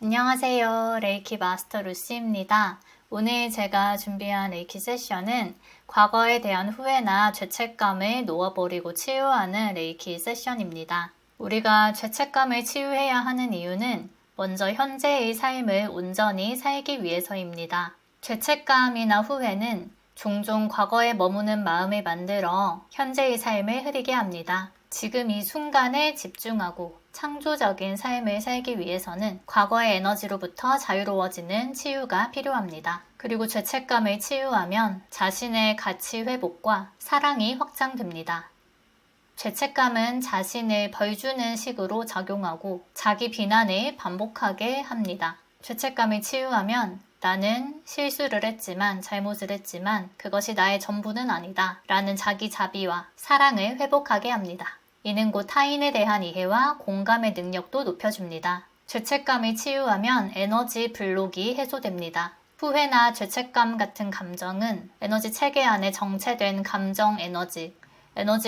안녕하세요. 레이키 마스터 루시입니다. 오늘 제가 준비한 레이키 세션은 과거에 대한 후회나 죄책감을 놓아버리고 치유하는 레이키 세션입니다. 우리가 죄책감을 치유해야 하는 이유는 먼저 현재의 삶을 온전히 살기 위해서입니다. 죄책감이나 후회는 종종 과거에 머무는 마음을 만들어 현재의 삶을 흐리게 합니다. 지금 이 순간에 집중하고 창조적인 삶을 살기 위해서는 과거의 에너지로부터 자유로워지는 치유가 필요합니다. 그리고 죄책감을 치유하면 자신의 가치 회복과 사랑이 확장됩니다. 죄책감은 자신을 벌 주는 식으로 작용하고 자기 비난을 반복하게 합니다. 죄책감을 치유하면 나는 실수를 했지만, 잘못을 했지만 그것이 나의 전부는 아니다 라는 자기 자비와 사랑을 회복하게 합니다. 이는 곧 타인에 대한 이해와 공감의 능력도 높여줍니다. 죄책감을 치유하면 에너지 블록이 해소됩니다. 후회나 죄책감 같은 감정은 에너지 체계 안에 정체된 감정 에너지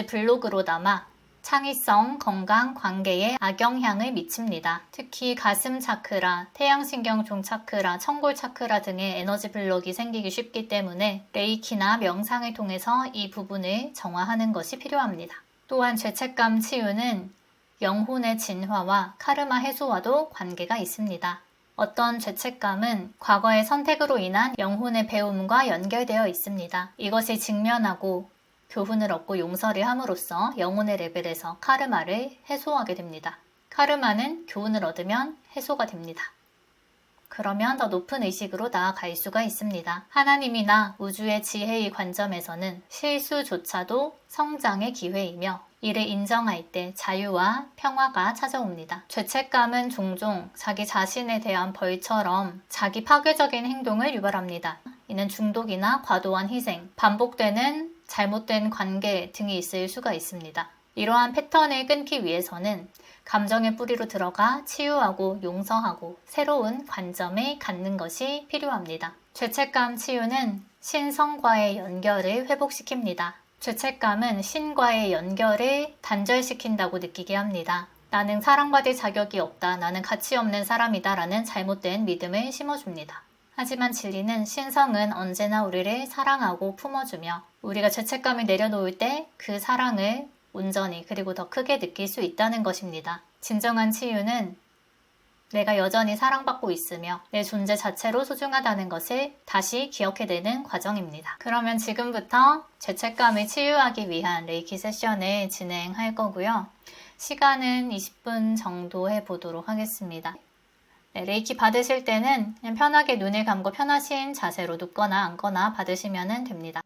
블록으로 남아 창의성, 건강, 관계에 악영향을 미칩니다. 특히 가슴 차크라, 태양신경종 차크라, 청골 차크라 등의 에너지 블록이 생기기 쉽기 때문에 레이키나 명상을 통해서 이 부분을 정화하는 것이 필요합니다. 또한 죄책감 치유는 영혼의 진화와 카르마 해소와도 관계가 있습니다. 어떤 죄책감은 과거의 선택으로 인한 영혼의 배움과 연결되어 있습니다. 이것을 직면하고 교훈을 얻고 용서를 함으로써 영혼의 레벨에서 카르마를 해소하게 됩니다. 카르마는 교훈을 얻으면 해소가 됩니다. 그러면 더 높은 의식으로 나아갈 수가 있습니다. 하나님이나 우주의 지혜의 관점에서는 실수조차도 성장의 기회이며 이를 인정할 때 자유와 평화가 찾아옵니다. 죄책감은 종종 자기 자신에 대한 벌처럼 자기 파괴적인 행동을 유발합니다. 이는 중독이나 과도한 희생, 반복되는 잘못된 관계 등이 있을 수가 있습니다. 이러한 패턴을 끊기 위해서는 감정의 뿌리로 들어가 치유하고 용서하고 새로운 관점을 갖는 것이 필요합니다. 죄책감 치유는 신성과의 연결을 회복시킵니다. 죄책감은 신과의 연결을 단절시킨다고 느끼게 합니다. 나는 사랑받을 자격이 없다, 나는 가치 없는 사람이다 라는 잘못된 믿음을 심어줍니다. 하지만 진리는 신성은 언제나 우리를 사랑하고 품어주며 우리가 죄책감을 내려놓을 때 그 사랑을 온전히 그리고 더 크게 느낄 수 있다는 것입니다. 진정한 치유는 내가 여전히 사랑받고 있으며 내 존재 자체로 소중하다는 것을 다시 기억해내는 과정입니다. 그러면 지금부터 죄책감을 치유하기 위한 레이키 세션을 진행할 거고요. 시간은 20분 정도 해보도록 하겠습니다. 네, 레이키 받으실 때는 그냥 편하게 눈을 감고 편하신 자세로 눕거나 앉거나 받으시면 됩니다.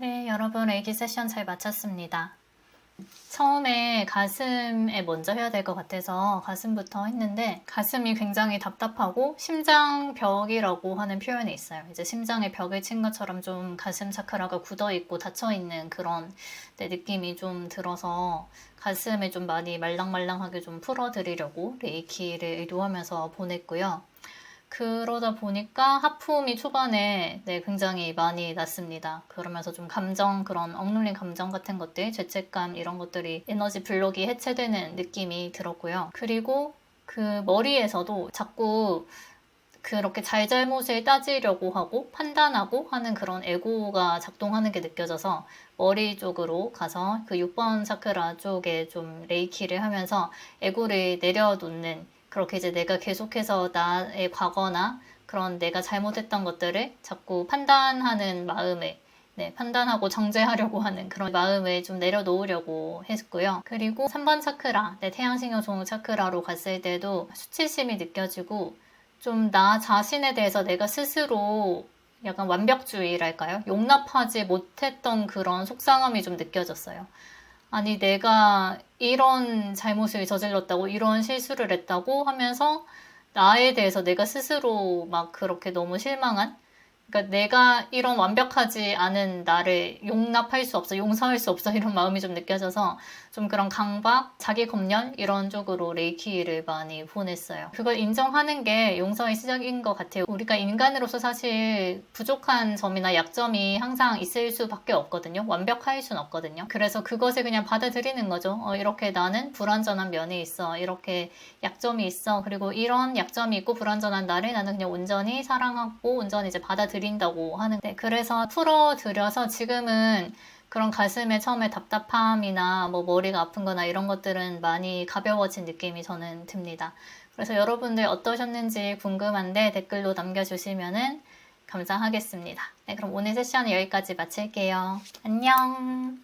네, 여러분 레이키 세션 잘 마쳤습니다. 처음에 가슴에 먼저 해야 될 것 같아서 가슴부터 했는데 가슴이 굉장히 답답하고 심장벽이라고 하는 표현이 있어요. 이제 심장에 벽을 친 것처럼 좀 가슴 차크라가 굳어있고 닫혀있는 그런 느낌이 좀 들어서 가슴에 좀 많이 말랑말랑하게 좀 풀어드리려고 레이키를 의도하면서 보냈고요. 그러다 보니까 하품이 초반에 굉장히 많이 났습니다. 그러면서 좀 감정, 그런 억눌린 감정 같은 것들, 죄책감 이런 것들이 에너지 블록이 해체되는 느낌이 들었고요. 그리고 그 머리에서도 자꾸 그렇게 잘잘못을 따지려고 하고 판단하고 하는 그런 에고가 작동하는 게 느껴져서 머리 쪽으로 가서 그 6번 차크라 쪽에 좀 레이키를 하면서 에고를 내려놓는, 그렇게 이제 내가 계속해서 나의 과거나 그런 내가 잘못했던 것들을 자꾸 판단하는 마음을 판단하고 정죄하려고 하는 그런 마음을 좀 내려놓으려고 했고요. 그리고 3번 차크라, 태양신경 차크라로 갔을 때도 수치심이 느껴지고 좀 나 자신에 대해서 내가 스스로 약간 완벽주의랄까요? 용납하지 못했던 그런 속상함이 좀 느껴졌어요. 아니, 내가 이런 잘못을 저질렀다고, 이런 실수를 했다고 하면서 나에 대해서 내가 스스로 막 그렇게 너무 실망한? 그러니까 내가 이런 완벽하지 않은 나를 용납할 수 없어, 용서할 수 없어 이런 마음이 좀 느껴져서 좀 그런 강박, 자기 검열 이런 쪽으로 레이키를 많이 보냈어요. 그걸 인정하는 게 용서의 시작인 것 같아요. 우리가 인간으로서 사실 부족한 점이나 약점이 항상 있을 수밖에 없거든요. 완벽할 수는 없거든요. 그래서 그것을 그냥 받아들이는 거죠. 이렇게 나는 불완전한 면이 있어. 이렇게 약점이 있어. 그리고 이런 약점이 있고 불완전한 나를 나는 그냥 온전히 사랑하고 온전히 이제 받아들인다고 하는데, 그래서 풀어드려서 지금은 그런 가슴에 처음에 답답함이나 뭐 머리가 아픈 거나 이런 것들은 많이 가벼워진 느낌이 저는 듭니다. 그래서 여러분들 어떠셨는지 궁금한데 댓글로 남겨주시면은 감사하겠습니다. 네, 그럼 오늘 세션은 여기까지 마칠게요. 안녕!